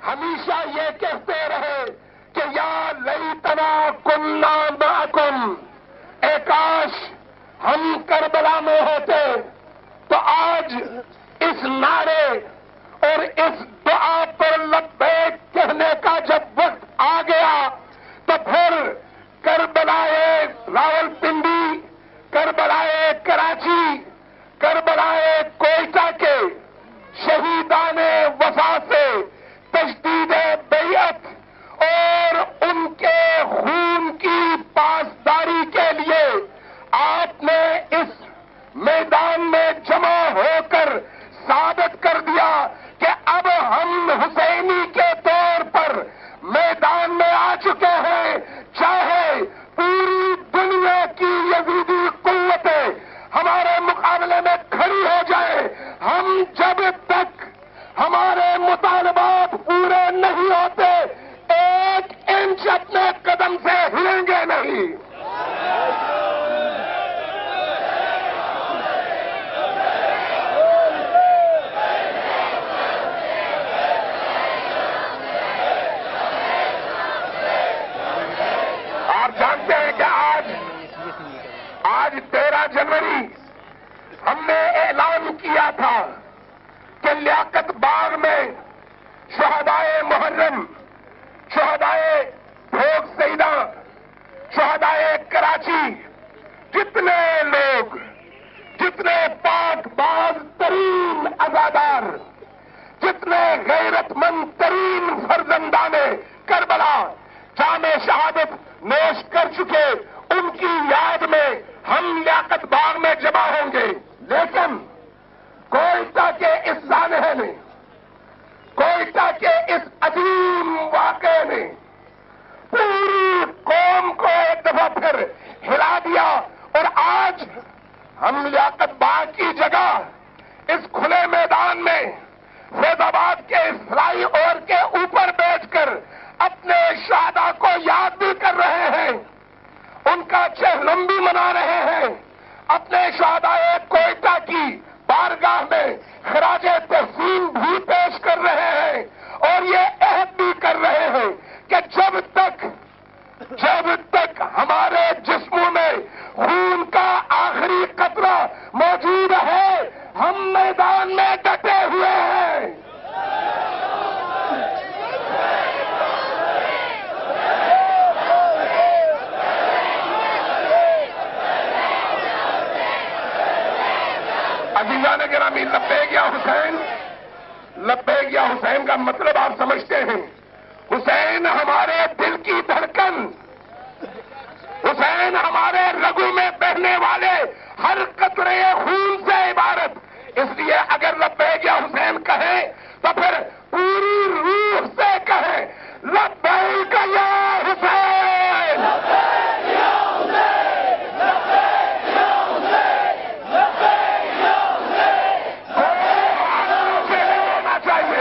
ہمیشہ یہ کہتے رہے کہ یا لیتنا کننا معکم، اے کاش ہم کربلا میں ہوتے۔ تو آج اس نعرے اور اس دعا پر لبیک کہنے کا جب وقت آ گیا تو پھر کربلائے راولپنڈی، کربلائے کراچی، کربلائے کوئٹہ کے شہیدان وفا سے تجدید بیعت اور ان کے خون کی پاسداری کے لیے آپ نے اس میدان میں جمع ہو کر ثابت کر دیا کہ اب ہم حسینی کے طور پر میدان میں آ چکے ہیں، چاہے پوری دنیا کی یزیدی قوتیں ہمارے مقابلے میں کھڑی ہو جائیں، ہم جب تک ہمارے مطالبات پورے نہیں ہوتے ایک انچ اپنے قدم سے ہلیں گے نہیں۔ آپ جانتے ہیں کہ آج 13 جنوری ہم نے اعلان کیا تھا کہ لیاقت باغ میں شہدائے محرم، شہدائے بھوگ سیدہ، شہدائے کراچی، جتنے لوگ، جتنے پاک باز ترین عزادار، جتنے غیرت مند ترین فرزندان کربلا جام شہادت نوش کر چکے، ان کی یاد میں ہم لیاقت باغ میں جمع ہوں گے۔ لیکن کوئٹہ کے اس سانحے نے، کوئٹہ کے اس عظیم واقعے نے پوری قوم کو ایک دفعہ پھر ہلا دیا، اور آج ہم لیاقت باغ کی جگہ اس کھلے میدان میں فیض آباد کے فلائی اوور کے اوپر بیٹھ کر اپنے شہداء کو یاد بھی کر رہے ہیں، ان کا چہلم بھی منا رہے ہیں، اپنے شہداء کوئٹہ کی بارگاہ میں خراج تحسین بھی پیش کر رہے ہیں، اور یہ عہد بھی کر رہے ہیں کہ جب تک ہمارے جسموں میں خون کا آخری قطرہ موجود ہے ہم میدان میں ڈٹے ہوئے ہیں۔ عزیزان گرامی، لبیک یا حسین، لبیک یا حسین کا مطلب آپ سمجھتے ہیں۔ حسین ہمارے دل کی دھڑکن، حسین ہمارے رگوں میں بہنے والے ہر قطرے خون سے عبارت۔ اس لیے اگر لبیک یا حسین کہیں تو پھر پوری روح سے کہیں لبیک یا حسین، لبیک یا حسین، لبیک یا حسین، لبیک یا حسین۔ ہونا چاہیے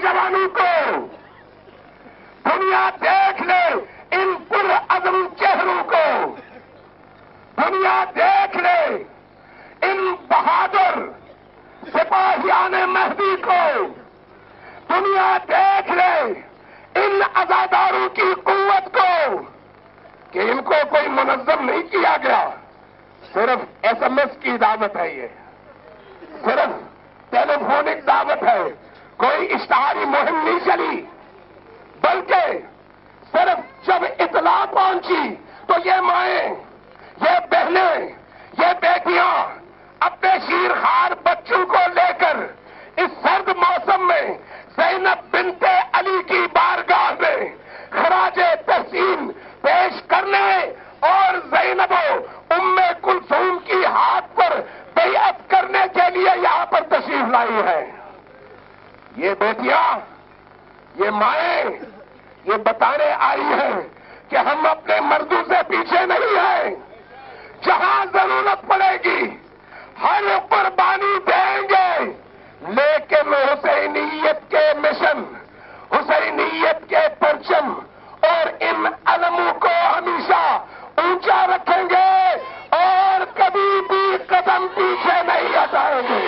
جوانوں کو، دنیا دیکھ لے ان پرعزم چہروں کو، دنیا دیکھ لے ان بہادر سپاہیان مہدی کو، دنیا دیکھ لے ان عزاداروں کی قوت کو کہ ان کو کوئی منظم نہیں کیا گیا، صرف SMS کی دعوت ہے، یہ صرف ٹیلی فونک دعوت ہے، کوئی اشتہاری مہم نہیں چلی، بلکہ صرف جب اطلاع پہنچی تو یہ مائیں، یہ بہنیں، یہ بیٹیاں اپنے شیرخوار بچوں کو لے کر اس سرد موسم میں زینب بنت علی کی بارگاہ میں حسین پیش کرنے اور زینب ام کلثوم کی ہاتھ پر بیعت کرنے کے لیے یہاں پر تشریف لائی ہے۔ یہ بیٹیاں، یہ مائیں یہ بتانے آئی ہیں کہ ہم اپنے مردوں سے پیچھے نہیں ہیں، جہاں ضرورت پڑے گی ہر قربانی دیں گے، لیکن حسینیت کے مشن، حسینیت کے پرچم اور ان علموں کو ہمیشہ اونچا رکھیں گے اور کبھی بھی قدم پیچھے نہیں ہٹائیں گے۔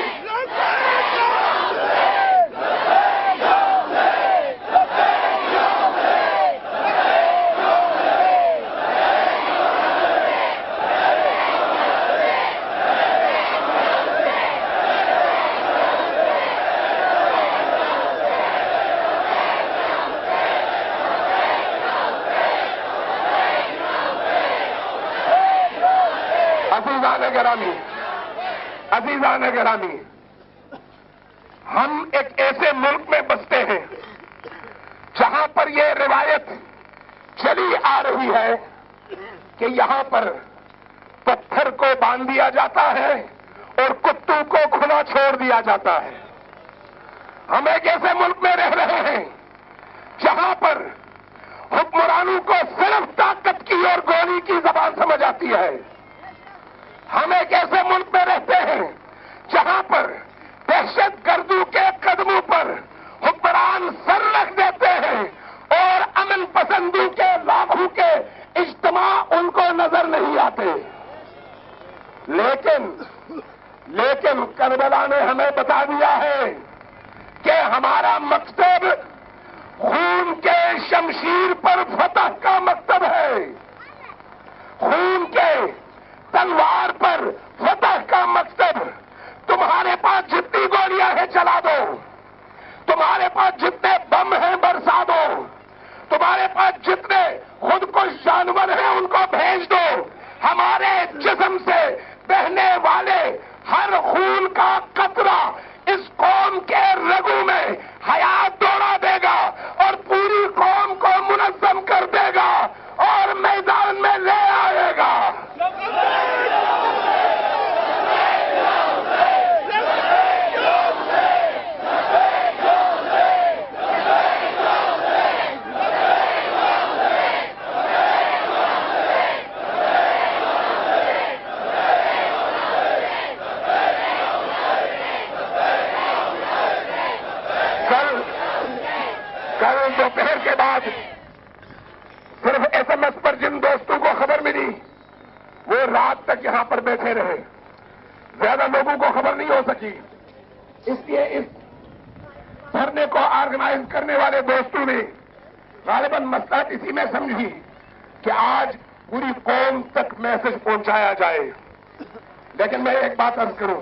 عزیزان گرامی، ہم ایک ایسے ملک میں بستے ہیں جہاں پر یہ روایت چلی آ رہی ہے کہ یہاں پر پتھر کو باندھ دیا جاتا ہے اور کتوں کو کھلا چھوڑ دیا جاتا ہے۔ ہم ایک ایسے ملک میں رہ رہے ہیں جہاں پر حکمرانوں کو صرف طاقت کی اور گولی کی زبان سمجھ آتی ہے۔ ہم ایک ایسے ملک میں رہتے ہیں جہاں پر دہشت گردوں کے قدموں پر حکمران سر رکھ دیتے ہیں اور امن پسندوں کے لاکھوں کے اجتماع ان کو نظر نہیں آتے۔ لیکن کربلا نے ہمیں بتا دیا ہے کہ ہمارا مکتب خون کے شمشیر پر فتح کا مکتب ہے، خون کے تلوار پر فتح کا مکتب۔ تمہارے پاس جتنی گولیاں ہیں چلا دو، تمہارے پاس جتنے بم ہیں برسا دو، تمہارے پاس جتنے خود کش جانور ہیں ان کو بھیج دو، ہمارے جسم سے بہنے والے ہر خون کا قطرہ اس قوم کے رگوں میں حیات دوڑا دے گا اور پوری قوم کو منظم کر دے گا اور میدان میں لے آئے گا۔ کل دوپہر کے بعد صرف ایس ایم ایس پر جن دوستوں کو خبر ملی وہ رات تک یہاں پر بیٹھے رہے، زیادہ لوگوں کو خبر نہیں ہو سکی۔ اس لیے اس دھرنے کو آرگنائز کرنے والے دوستوں نے غالباً مصلحت اسی میں سمجھی کہ آج پوری قوم تک میسج پہنچایا جائے۔ لیکن میں ایک بات عرض کروں،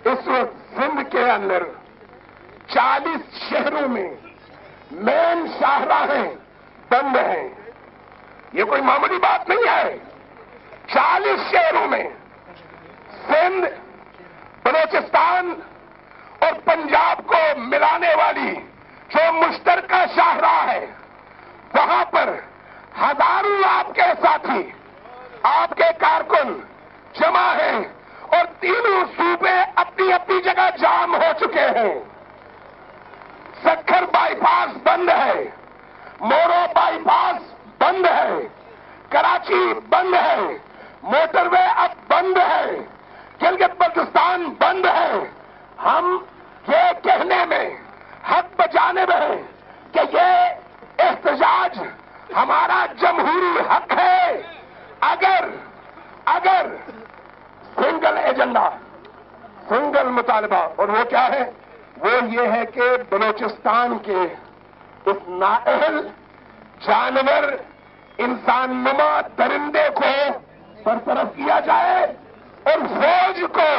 اس وقت سندھ کے اندر 40 شہروں میں مین شاہراہیں بند ہیں۔ یہ کوئی معمولی بات نہیں ہے۔ 40 شہروں میں سندھ، بلوچستان اور پنجاب کو ملانے والی جو مشترکہ شاہراہ ہے، وہاں پر ہزاروں آپ کے ساتھی، آپ کے کارکن جمع ہیں اور تینوں صوبے اپنی اپنی جگہ جام ہو چکے ہیں۔ سکھر بائی پاس بند ہے، مورو بائی پاس بند ہے، کراچی بند ہے، موٹر وے اب بند ہے، گلگت بلتستان بند ہے۔ ہم یہ کہنے میں حق بجانے میں کہ یہ احتجاج ہمارا جمہوری حق ہے، اگر سنگل ایجنڈا، سنگل مطالبہ، اور وہ کیا ہے؟ وہ یہ ہے کہ بلوچستان کے اس نااہل جانور انسان نما درندے کو برطرف کیا جائے اور فوج کو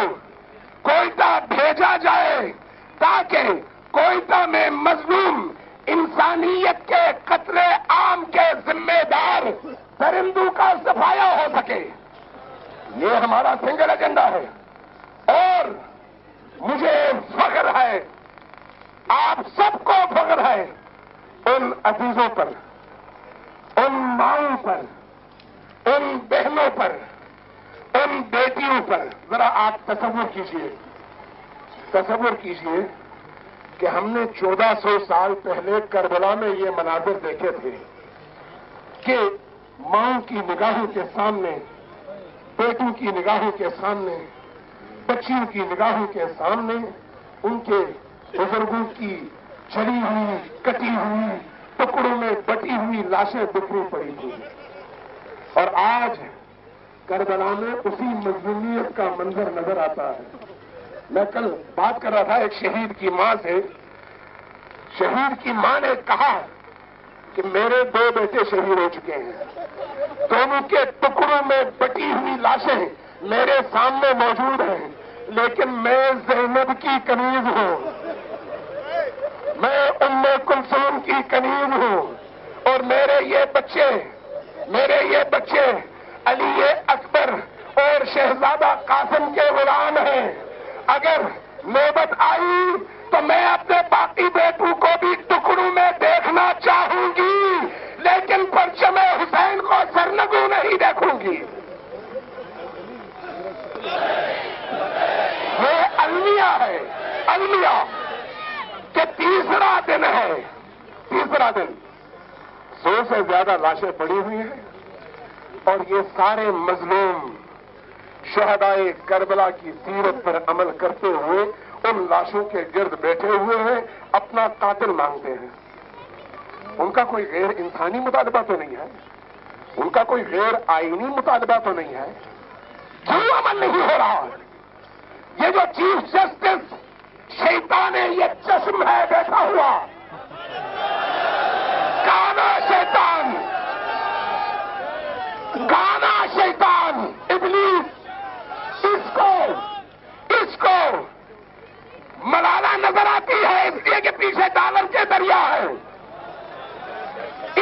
کوئٹہ بھیجا جائے تاکہ کوئٹہ میں مظلوم انسانیت کے قتل عام کے ذمہ دار درندوں کا صفایا ہو سکے۔ یہ ہمارا سنگل ایجنڈا ہے اور مجھے فخر ہے، آپ سب کو فخر ہے ان عزیزوں پر، ان ماؤں پر، ان بہنوں پر، ان بیٹیوں پر ذرا آپ تصور کیجئے کہ ہم نے 1400 سال پہلے کربلا میں یہ مناظر دیکھے تھے کہ ماں کی نگاہوں کے سامنے، بیٹوں کی نگاہوں کے سامنے، بچیوں کی نگاہوں کے سامنے ان کے بزرگوں کی چلی ہوئی، کٹی ہوئی، ٹکڑوں میں بٹی ہوئی لاشیں بکھری پڑی تھی، اور آج کربلا میں اسی مظلومیت کا منظر نظر آتا ہے۔ میں کل بات کر رہا تھا ایک شہید کی ماں سے۔ شہید کی ماں نے کہا کہ میرے 2 بیٹے شہید ہو چکے ہیں، دونوں کے ٹکڑوں میں بٹی ہوئی لاشیں میرے سامنے موجود ہیں، لیکن میں زینب کی کنیز ہوں، میں ام کلثوم کی کنیز ہوں، اور میرے یہ بچے علی اکبر اور شہزادہ قاسم کے غلام ہیں۔ اگر نوبت آئی تو میں اپنے باقی بیٹوں کو بھی ٹکڑوں میں دیکھنا چاہوں گی، لیکن پرچم حسین کو سرنگوں نہیں دیکھوں گی۔ یہ المیہ ہے، المیہ کہ تیسرا دن 100 سے زیادہ لاشیں پڑی ہوئی ہیں، اور یہ سارے مظلوم شہدائے کربلا کی سیرت پر عمل کرتے ہوئے ان لاشوں کے گرد بیٹھے ہوئے ہیں، اپنا قاتل مانگتے ہیں۔ ان کا کوئی غیر انسانی مطالبہ تو نہیں ہے، ان کا کوئی غیر آئینی مطالبہ تو نہیں ہے، کیوں عمل نہیں ہو رہا؟ یہ جو چیف جسٹس شیطان یہ چشم ہے بیٹھا ہوا، کانا شیطان ابلیس، اس کو ملالہ نظر آتی ہے اس لیے کہ پیچھے ڈالر کے دریا ہے،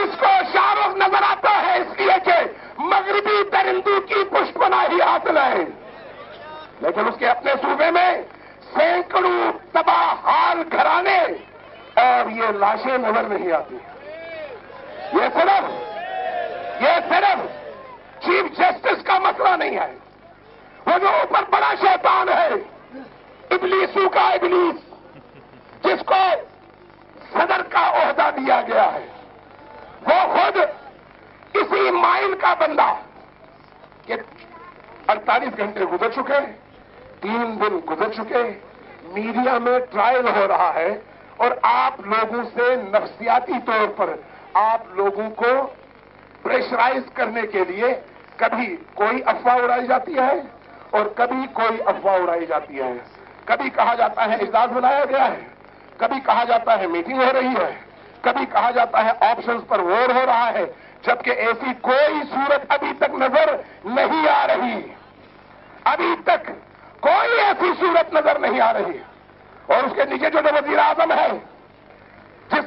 اس کو شاہ رخ نظر آتا ہے اس لیے کہ مغربی درندوں کی پشت پناہی حاصل ہے، لیکن اس کے اپنے صوبے میں سینکڑوں تباہ حال گھرانے اور یہ لاشیں نظر نہیں آتی۔ یہ صرف چیف جسٹس کا مسئلہ نہیں ہے، وہ جو اوپر بڑا شیطان ہے، ابلیسوں کا ابلیس، جس کو صدر کا عہدہ دیا گیا ہے، وہ خود اسی مائل کا بندہ کہ 48 گھنٹے گزر چکے، 3 دن گزر چکے، میڈیا میں ٹرائل ہو رہا ہے، اور آپ لوگوں سے نفسیاتی طور پر آپ لوگوں کو پریشرائز کرنے کے لیے کبھی کوئی افواہ اڑائی جاتی ہے اور کبھی کوئی افواہ اڑائی جاتی ہے۔ کبھی کہا جاتا ہے اجلاس بلایا گیا ہے، کبھی کہا جاتا ہے میٹنگ ہو رہی ہے، کبھی کہا جاتا ہے آپشنز پر ووٹ ہو رہا ہے، جبکہ ایسی کوئی صورت ابھی تک نظر نہیں آ رہی، ابھی تک کوئی ایسی صورت نظر نہیں آ رہی۔ اور اس کے نیچے جو وزیر اعظم ہے، جس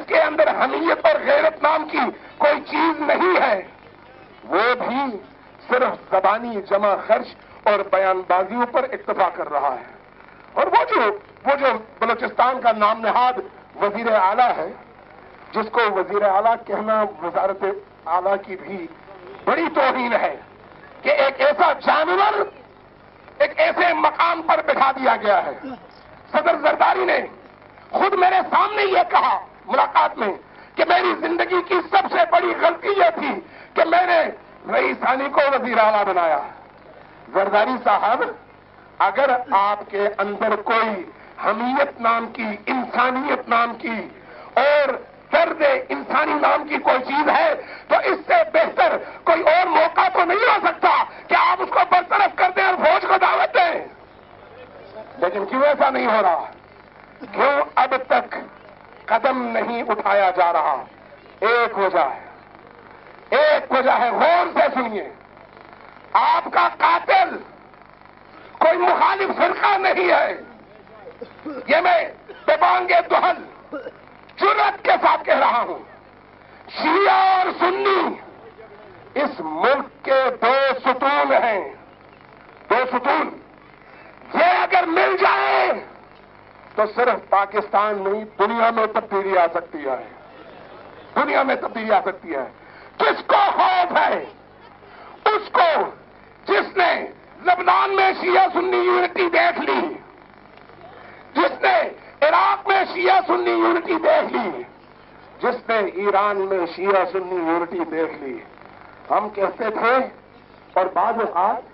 کے اندر حمیت اور غیرت نام کی کوئی چیز نہیں ہے، وہ بھی صرف زبانی جمع خرچ اور بیان بازیوں پر اکتفا کر رہا ہے۔ اور وہ جو بلوچستان کا نام نہاد وزیر اعلیٰ ہے، جس کو وزیر اعلیٰ کہنا وزارت اعلیٰ کی بھی بڑی توہین ہے کہ ایک ایسا جانور ایک ایسے مقام پر بٹھا دیا گیا ہے۔ صدر زرداری نے خود میرے سامنے یہ کہا ملاقات میں کہ میری زندگی کی سب سے بڑی غلطی یہ تھی کہ میں نے رئیس ثانی کو وزیر اعلیٰ بنایا۔ زرداری صاحب، اگر آپ کے اندر کوئی حمیت نام کی، انسانیت نام کی اور درد انسانی نام کی کوئی چیز ہے تو اس سے بہتر کوئی اور موقع تو نہیں ہو سکتا کہ آپ اس کو برطرف کر دیں اور فوج کو دعوت دیں۔ لیکن کیوں ایسا نہیں ہو رہا؟ کیوں اب تک قدم نہیں اٹھایا جا رہا؟ ایک وجہ ہے، غور سے سنیے، آپ کا قاتل کوئی مخالف فرقہ نہیں ہے، یہ میں ببانگ دہل جرأت کے ساتھ کہہ رہا ہوں۔ شیعہ اور سنی اس ملک کے 2 ستون ہیں، 2 ستون، یہ اگر مل جائیں تو صرف پاکستان نہیں دنیا میں تبدیلی آ سکتی ہے، دنیا میں تبدیلی آ سکتی ہے۔ کس کو خوف ہے؟ اس کو جس نے لبنان میں شیعہ سنی یونٹی دیکھ لی، جس نے عراق میں شیعہ سنی یونٹی دیکھ لی، جس نے ایران میں شیعہ سنی یونٹی دیکھ لی۔ ہم کہتے تھے اور بعض اوقات